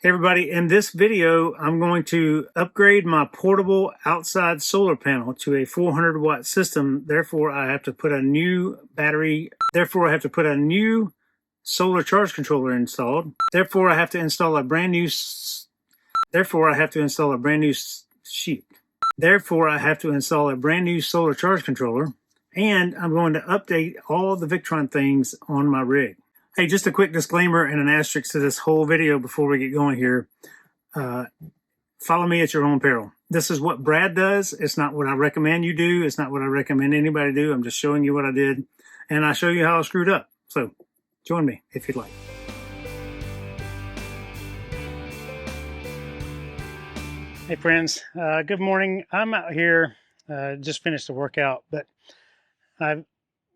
Hey everybody, in this video I'm going to upgrade my portable outside solar panel to a 400 watt system. Therefore I have to put a new battery, therefore I have to put a new solar charge controller installed. Therefore I have to install a brand new sheet. Therefore I have to install a brand new solar charge controller, and I'm going to update all the Victron things on my rig. Hey, just a quick disclaimer and an asterisk to this whole video before we get going here. Follow me at your own peril. This is what Brad does. It's not what I recommend you do. It's not what I recommend anybody do. I'm just showing you what I did, and I show you how I screwed up. So join me if you'd like. Hey friends, good morning. I'm out here, just finished the workout, but I'm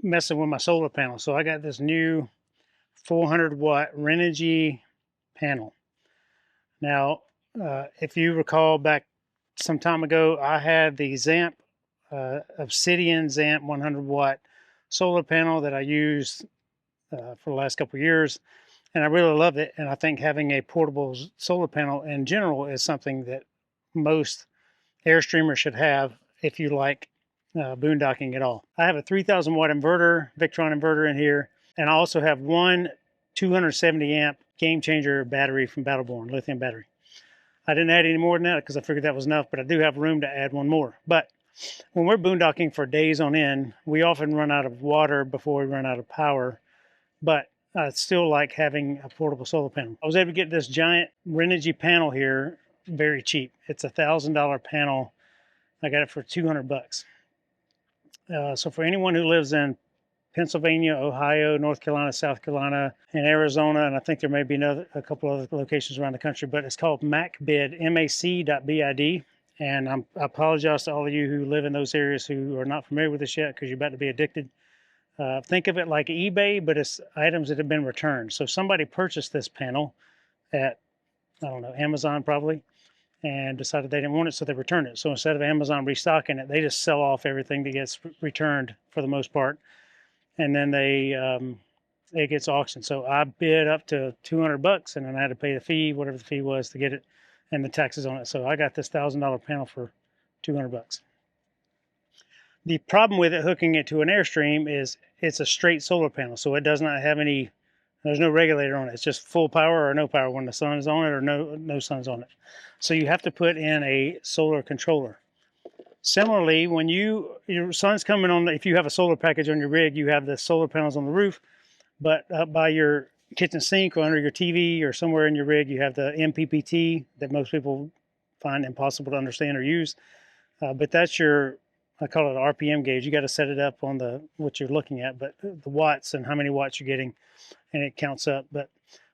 messing with my solar panel. So I got this new 400 watt Renogy panel. Now, if you recall back some time ago, I had the Zamp, Obsidian Zamp 100 watt solar panel that I used for the last couple of years, and I really love it. And I think having a portable solar panel in general is something that most Airstreamers should have if you like boondocking at all. I have a 3000 watt inverter, Victron inverter in here, and I also have one 270 amp game changer battery from Battleborn, lithium battery. I didn't add any more than that because I figured that was enough, but I do have room to add one more. But when we're boondocking for days on end, we often run out of water before we run out of power, but I still like having a portable solar panel. I was able to get this giant Renogy panel here very cheap. It's a $1,000 panel. I got it for 200 bucks. So for anyone who lives in Pennsylvania, Ohio, North Carolina, South Carolina, and Arizona, and I think there may be a couple other locations around the country, but it's called MacBid, mac.bid. And I apologize to all of you who live in those areas who are not familiar with this yet, because you're about to be addicted. Think of it like eBay, but it's items that have been returned. So somebody purchased this panel at, I don't know, Amazon probably, and decided they didn't want it, so they returned it. So instead of Amazon restocking it, they just sell off everything that gets returned for the most part, and then it gets auctioned. So I bid up to 200 bucks, and then I had to pay the fee, whatever the fee was to get it, and the taxes on it. So I got this $1,000 panel for 200 bucks. The problem with it hooking it to an Airstream is it's a straight solar panel, so it does not have any, there's no regulator on it. It's just full power or no power when the sun is on it, or no sun's on it. So you have to put in a solar controller. Similarly, when your sun's coming on, if you have a solar package on your rig, you have the solar panels on the roof, but up by your kitchen sink or under your TV or somewhere in your rig, you have the MPPT that most people find impossible to understand or use. But that's your, I call it an RPM gauge. You got to set it up on what you're looking at, but the watts and how many watts you're getting, and it counts up. But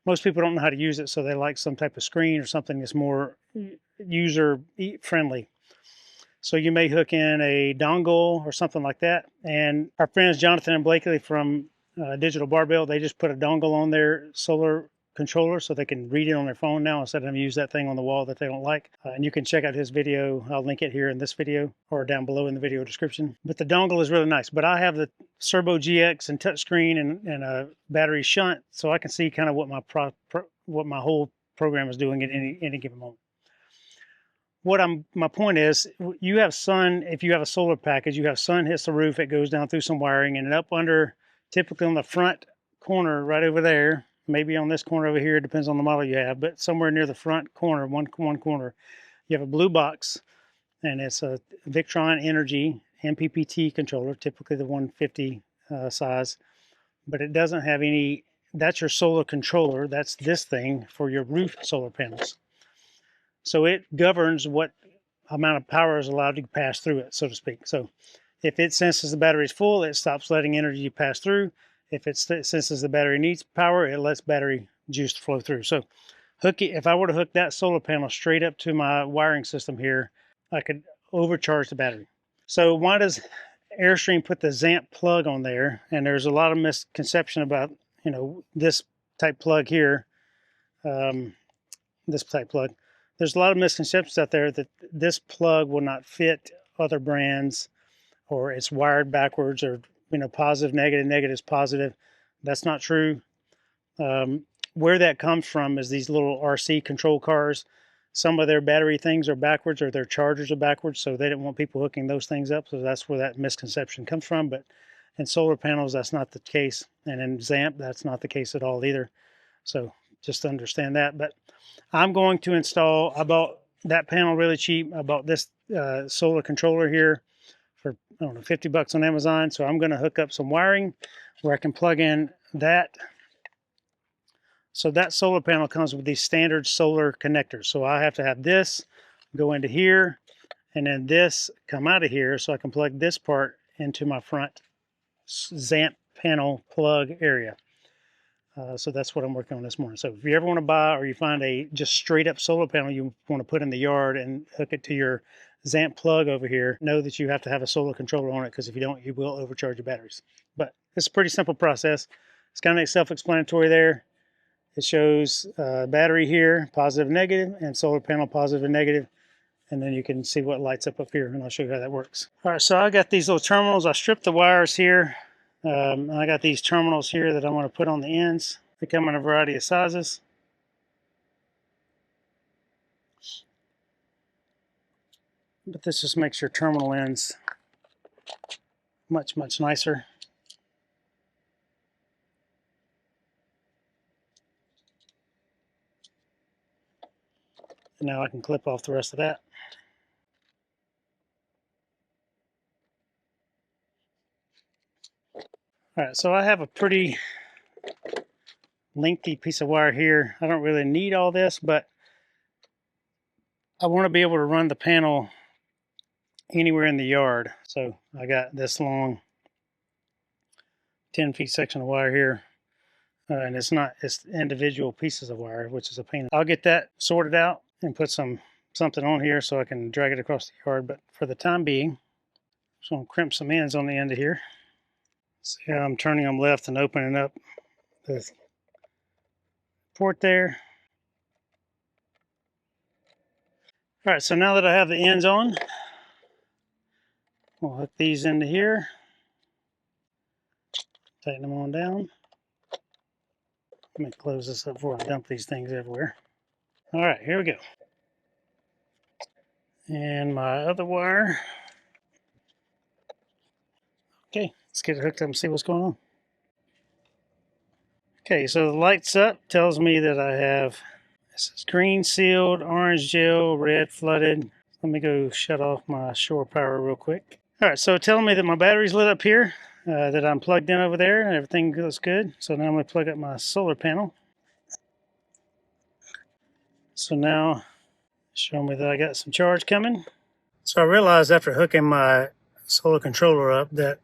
most people don't know how to use it, so they like some type of screen or something that's more user friendly. So you may hook in a dongle or something like that. And our friends Jonathan and Blakely from Digital Barbell, they just put a dongle on their solar controller so they can read it on their phone now instead of having to use that thing on the wall that they don't like. And you can check out his video. I'll link it here in this video or down below in the video description. But the dongle is really nice. But I have the Serbo GX and touchscreen and a battery shunt, so I can see kind of what my whole program is doing at any given moment. My point is, you have sun, if you have a solar package, you have sun hits the roof, it goes down through some wiring, and up under, typically on the front corner right over there, maybe on this corner over here, depends on the model you have, but somewhere near the front corner, one corner, you have a blue box, and it's a Victron Energy MPPT controller, typically the 150 size, but it doesn't have any, that's your solar controller, that's this thing for your roof solar panels. So it governs what amount of power is allowed to pass through it, so to speak. So if it senses the battery is full, it stops letting energy pass through. If it senses the battery needs power, it lets battery juice flow through. So if I were to hook that solar panel straight up to my wiring system here, I could overcharge the battery. So why does Airstream put the Zamp plug on there? And there's a lot of misconception about, this type plug here, this type plug. There's a lot of misconceptions out there that this plug will not fit other brands, or it's wired backwards, or positive, negative, negative is positive. That's not true. where that comes from is these little RC control cars. Some of their battery things are backwards, or their chargers are backwards, so they didn't want people hooking those things up. So that's where that misconception comes from. But in solar panels, that's not the case. And in ZAMP, that's not the case at all either. So just understand that. But I'm going to install, I bought that panel really cheap. I bought this solar controller here for, I don't know, 50 bucks on Amazon. So I'm going to hook up some wiring where I can plug in that. So that solar panel comes with these standard solar connectors. So I have to have this go into here, and then this come out of here, so I can plug this part into my front ZAMP panel plug area. So that's what I'm working on this morning. So if you ever want to buy, or you find a just straight up solar panel you want to put in the yard and hook it to your ZAMP plug over here, know that you have to have a solar controller on it, because if you don't, you will overcharge your batteries. But it's a pretty simple process. It's kind of self-explanatory there. It shows battery here, positive, negative, and solar panel, positive and negative. And then you can see what lights up here, and I'll show you how that works. All right, so I got these little terminals. I stripped the wires here. I got these terminals here that I want to put on the ends. They come in a variety of sizes. But this just makes your terminal ends much, much nicer. And now I can clip off the rest of that. All right, so I have a pretty lengthy piece of wire here. I don't really need all this, but I want to be able to run the panel anywhere in the yard. So I got this long 10 feet section of wire here. And it's individual pieces of wire, which is a pain. I'll get that sorted out and put something on here so I can drag it across the yard. But for the time being, I'm just going to crimp some ends on the end of here. See how I'm turning them left and opening up the port there. All right, so now that I have the ends on, we'll hook these into here. Tighten them on down. Let me close this up before I dump these things everywhere. All right, here we go. And my other wire. Okay, let's get it hooked up and see what's going on. Okay, so the lights up tells me that I have, this is green sealed, orange gel, red flooded. Let me go shut off my shore power real quick. All right, so it's telling me that my battery's lit up here, that I'm plugged in over there, and everything goes good. So now I'm going to plug up my solar panel. So now, show me that I got some charge coming. So I realized after hooking my solar controller up that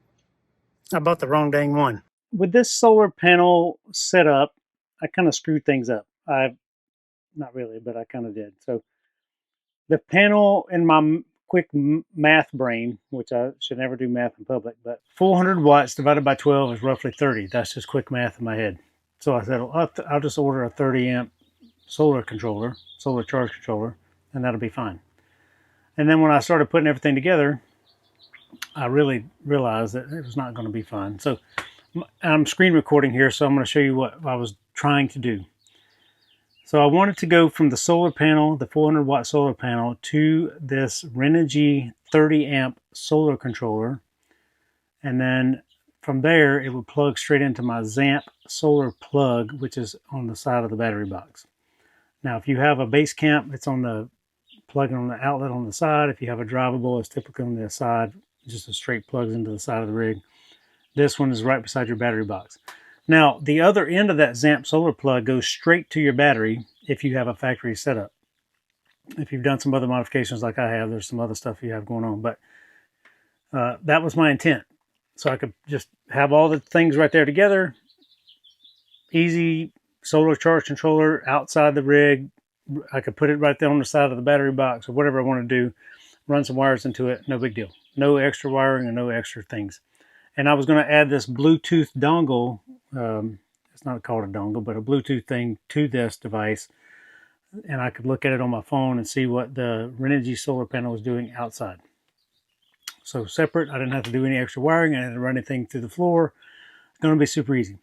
I bought the wrong dang one. With this solar panel setup, I kind of screwed things up. Not really, but I kind of did. So the panel in my quick math brain, which I should never do math in public, but 400 watts divided by 12 is roughly 30. That's just quick math in my head. So I said, I'll just order a 30 amp solar controller, solar charge controller, and that'll be fine. And then when I started putting everything together, I really realized that it was not going to be fine. So I'm screen recording here, so I'm going to show you what I was trying to do. So I wanted to go from the solar panel, the 400 watt solar panel, to this Renogy 30 amp solar controller. And then from there, it would plug straight into my ZAMP solar plug, which is on the side of the battery box. Now, if you have a base camp, it's on the plug on the outlet on the side. If you have a drivable, it's typically on the side, just a straight plugs into the side of the rig. This one is right beside your battery box. Now, the other end of that ZAMP solar plug goes straight to your battery if you have a factory setup. If you've done some other modifications like I have, there's some other stuff you have going on. But that was my intent. So I could just have all the things right there together. Easy solar charge controller outside the rig. I could put it right there on the side of the battery box or whatever I want to do. Run some wires into it. No big deal. No extra wiring and no extra things. And I was going to add this Bluetooth dongle. It's not called a dongle, but a Bluetooth thing to this device. And I could look at it on my phone and see what the Renogy solar panel was doing outside. So separate. I didn't have to do any extra wiring. I didn't have to run anything through the floor. It's going to be super easy.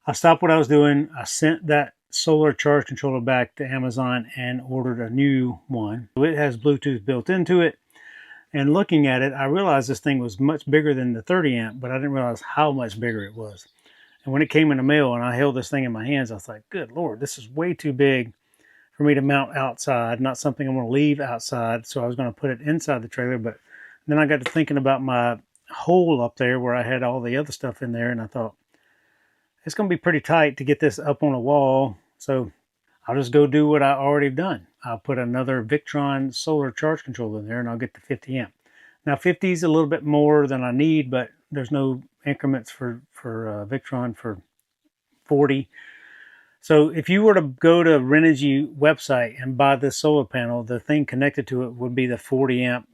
I stopped what I was doing. I sent that solar charge controller back to Amazon and ordered a new one. It has Bluetooth built into it. And looking at it, I realized this thing was much bigger than the 30 amp, but I didn't realize how much bigger it was. And when it came in the mail and I held this thing in my hands, I was like, good Lord, this is way too big for me to mount outside, not something I'm going to leave outside. So I was going to put it inside the trailer, but then I got to thinking about my hole up there where I had all the other stuff in there, and I thought, it's going to be pretty tight to get this up on a wall. So I'll just go do what I already done. I'll put another Victron solar charge controller in there, and I'll get the 50 amp. Now 50 is a little bit more than I need, but there's no increments for Victron for 40. So if you were to go to Renogy website and buy this solar panel, the thing connected to it would be the 40 amp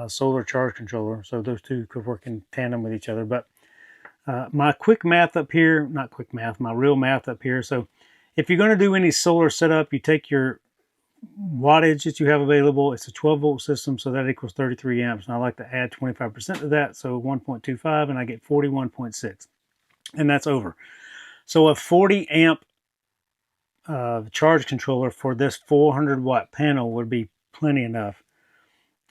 solar charge controller. So those two could work in tandem with each other. But my quick math up here, not quick math, my real math up here. So if you're going to do any solar setup, you take your wattage that you have available. It's a 12 volt system, so that equals 33 amps. And I like to add 25% to that, so 1.25, and I get 41.6. And that's over. So a 40 amp charge controller for this 400 watt panel would be plenty enough.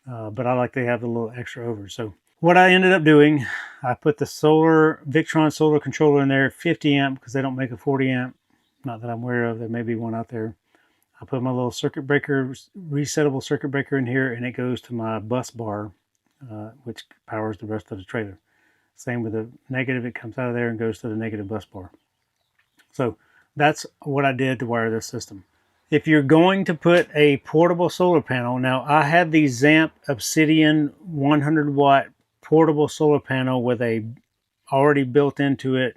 But I like to have a little extra over. So what I ended up doing, I put the Victron solar controller in there, 50 amp, because they don't make a 40 amp. Not that I'm aware of. There may be one out there. I put my little circuit breaker, resettable circuit breaker in here, and it goes to my bus bar, which powers the rest of the trailer. Same with the negative, it comes out of there and goes to the negative bus bar. So that's what I did to wire this system. If you're going to put a portable solar panel, now I have the Zamp Obsidian 100 watt portable solar panel with a already built into it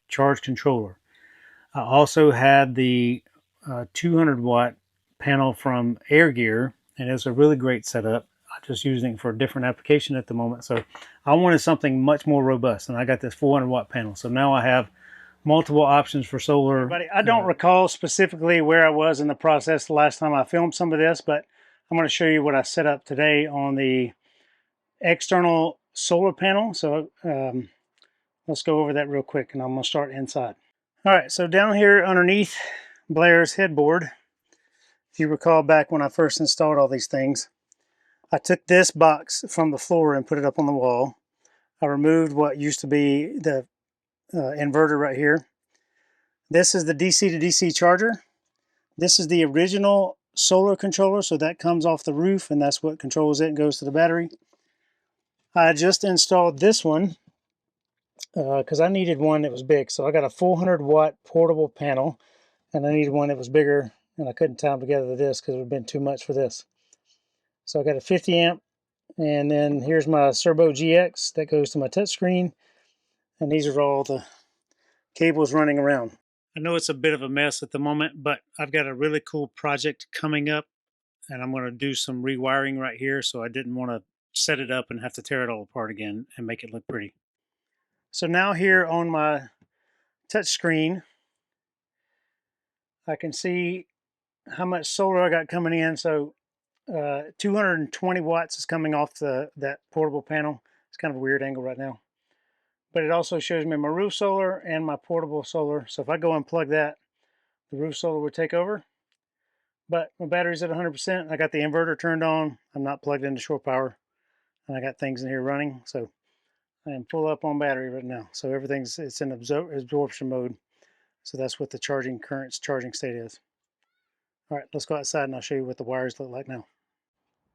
charge controller. I also had the 200 watt panel from Air Gear, and it's a really great setup. I'm just using it for a different application at the moment. So I wanted something much more robust, and I got this 400 watt panel. So now I have multiple options for solar. Everybody, I don't recall specifically where I was in the process the last time I filmed some of this, but I'm going to show you what I set up today on the external solar panel. So let's go over that real quick, and I'm going to start inside. All right, so down here underneath Blair's headboard, if you recall back when I first installed all these things, I took this box from the floor and put it up on the wall. I removed what used to be the inverter right here. This is the DC to DC charger. This is the original solar controller, so that comes off the roof, and that's what controls it and goes to the battery. I just installed this one because I needed one that was big. So I got a 400 watt portable panel, and I needed one that was bigger, and I couldn't tie them together to this because it would have been too much for this. So I got a 50 amp, and then here's my Serbo GX that goes to my touchscreen, and these are all the cables running around. I know it's a bit of a mess at the moment, but I've got a really cool project coming up, and I'm going to do some rewiring right here, so I didn't want to set it up and have to tear it all apart again and make it look pretty. So now here on my touch screen, I can see how much solar I got coming in. So 220 watts is coming off that portable panel. It's kind of a weird angle right now. But it also shows me my roof solar and my portable solar. So if I go unplug that, the roof solar would take over. But my battery's at 100%. I got the inverter turned on. I'm not plugged into shore power. And I got things in here running. So I am full up on battery right now. So it's in absorption mode. So that's what the current charging state is. All right, let's go outside and I'll show you what the wires look like now.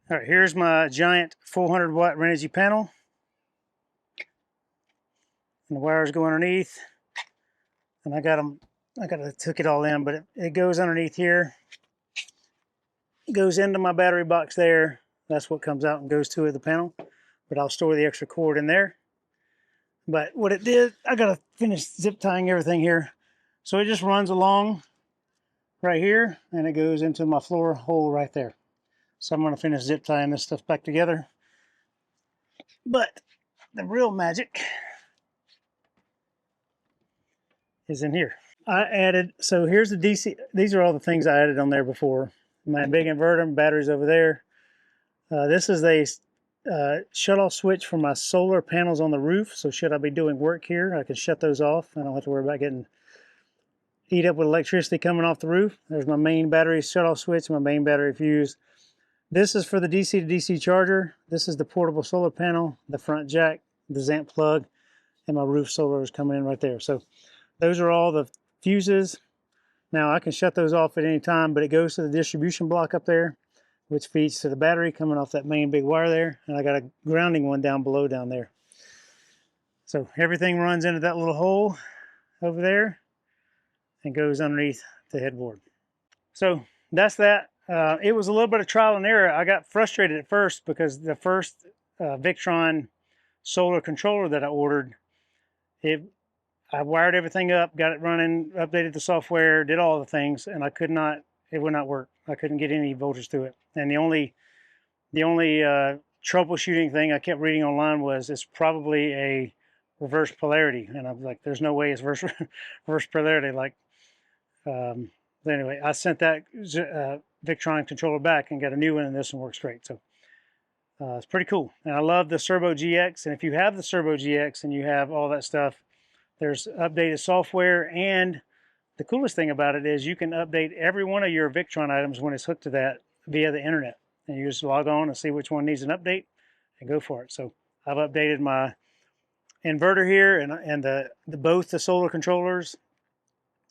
All right, here's my giant 400 watt Renogy panel. And the wires go underneath. And I got to hook it all in, but it goes underneath here. It goes into my battery box there. That's what comes out and goes to the panel. But I'll store the extra cord in there. But what it did, I got to finish zip tying everything here. So it just runs along right here, and it goes into my floor hole right there. So I'm going to finish zip tying this stuff back together. But the real magic is in here. I added, so here's the DC, these are all the things I added on there before. My big inverter, batteries over there. This is a shut-off switch for my solar panels on the roof. So should I be doing work here, I can shut those off. I don't have to worry about getting eat up with electricity coming off the roof. There's my main battery shutoff switch, my main battery fuse. This is for the DC to DC charger. This is the portable solar panel, the front jack, the ZAMP plug, and my roof solar is coming in right there. So those are all the fuses. Now I can shut those off at any time, but it goes to the distribution block up there, which feeds to the battery coming off that main big wire there. And I got a grounding one down below down there. So everything runs into that little hole over there and goes underneath the headboard. So that's that. It was a little bit of trial and error. I got frustrated at first because the first Victron solar controller that I ordered, I wired everything up, got it running, updated the software, did all the things, and it would not work. I couldn't get any voltage to it. And the only troubleshooting thing I kept reading online was it's probably a reverse polarity. And I'm like, there's no way it's reverse polarity. Like, anyway, I sent that Victron controller back and got a new one, and this one works great. So it's pretty cool. And I love the Servo GX. And if you have the Servo GX and you have all that stuff, there's updated software. And the coolest thing about it is you can update every one of your Victron items when it's hooked to that via the internet. And you just log on and see which one needs an update and go for it. So I've updated my inverter here and both the solar controllers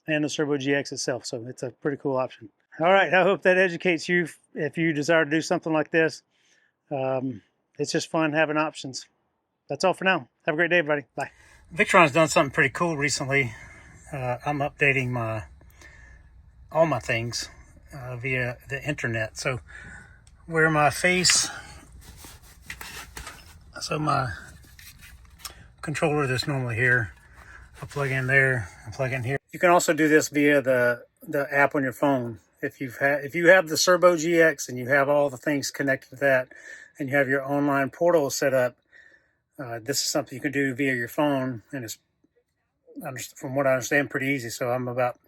and the Servo GX itself. So it's a pretty cool option. All right, I hope that educates you if you desire to do something like this. It's just fun having options. That's all for now. Have a great day, everybody. Bye. Victron's done something pretty cool recently. I'm updating all my things via the internet. So where my controller that's normally here, I plug in there and plug in here. You can also do this via the app on your phone. If you have the Servo GX and you have all the things connected to that, and you have your online portal set up, this is something you can do via your phone, and it's, from what I understand, pretty easy. So I'm about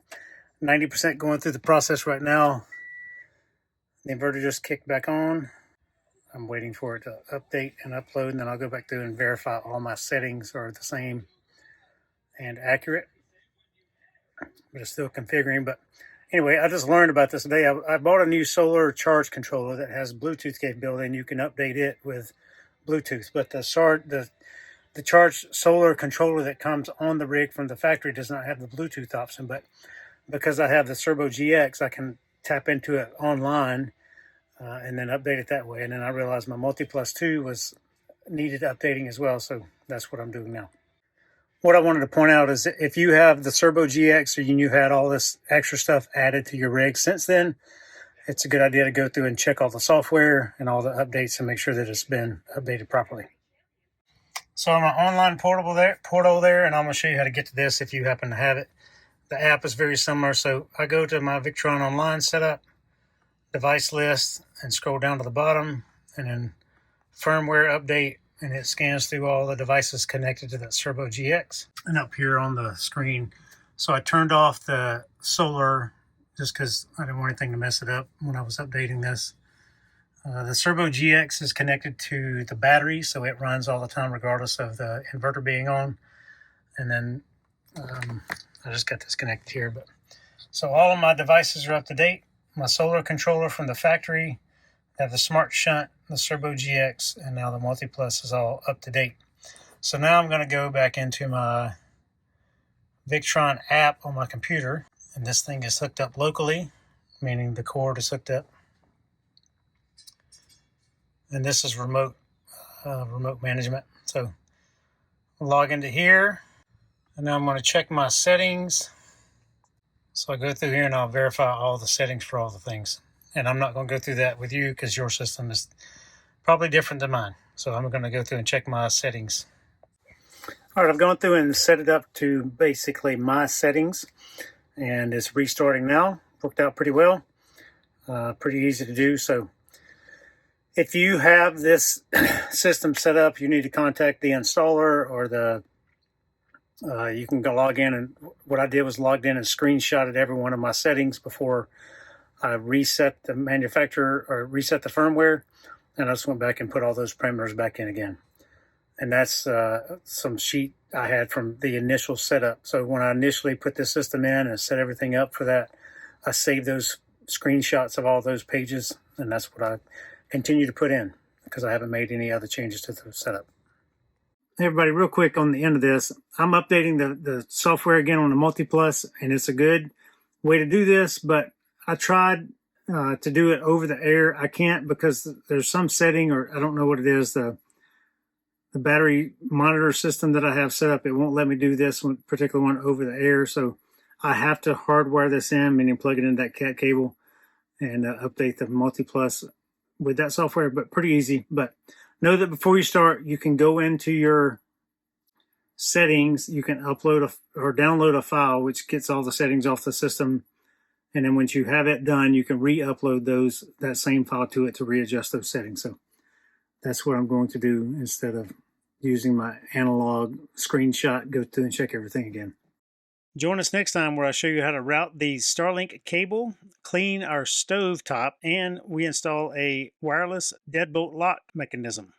90% going through the process right now. The inverter just kicked back on. I'm waiting for it to update and upload, and then I'll go back through and verify all my settings are the same and accurate. But it's still configuring. But anyway, I just learned about this today. I bought a new solar charge controller that has Bluetooth capability, and you can update it with Bluetooth. But the charge solar controller that comes on the rig from the factory does not have the Bluetooth option. But because I have the Servo GX, I can tap into it online and then update it that way. And then I realized my Multiplus 2 needed updating as well. So that's what I'm doing now. What I wanted to point out is if you have the Servo GX or you had all this extra stuff added to your rig since then, it's a good idea to go through and check all the software and all the updates and make sure that it's been updated properly. So I'm an online portal there, and I'm going to show you how to get to this if you happen to have it. The app is very similar. So I go to my Victron online setup, device list, and scroll down to the bottom, and then firmware update, and it scans through all the devices connected to that Servo GX. And up here on the screen, so I turned off the solar just because I didn't want anything to mess it up when I was updating this. The Servo GX is connected to the battery, so it runs all the time regardless of the inverter being on. And then I just got this connected here. But so all of my devices are up to date. My solar controller from the factory, I have the Smart Shunt, the Servo GX, and now the Multiplus is all up to date. So now I'm going to go back into my Victron app on my computer, and this thing is hooked up locally, meaning the cord is hooked up. And this is remote management. So I'll log into here, and now I'm going to check my settings. So I go through here and I'll verify all the settings for all the things. And I'm not going to go through that with you because your system is probably different than mine. So I'm going to go through and check my settings. All right, I've gone through and set it up to basically my settings, and it's restarting now. Worked out pretty well. Pretty easy to do. So if you have this system set up, you need to contact the installer or you can go log in. And what I did was logged in and screenshotted every one of my settings before I reset the manufacturer or reset the firmware. And I just went back and put all those parameters back in again. And that's some sheet I had from the initial setup. So when I initially put this system in and set everything up for that, I saved those screenshots of all those pages, and that's what I continue to put in because I haven't made any other changes to the setup. Hey everybody, real quick on the end of this, I'm updating the software again on the Multiplus, and it's a good way to do this, but I tried to do it over the air. I can't because there's some setting, or I don't know what it is, the battery monitor system that I have set up, it won't let me do this one, particular one over the air. So I have to hardwire this in, meaning plug it in that cat cable and update the Multiplus with that software, but pretty easy. But know that before you start, you can go into your settings, you can upload or download a file which gets all the settings off the system. And then once you have it done, you can re-upload that same file to it to readjust those settings. So that's what I'm going to do instead of using my analog screenshot, go through and check everything again. Join us next time where I show you how to route the Starlink cable, clean our stove top, and we install a wireless deadbolt lock mechanism.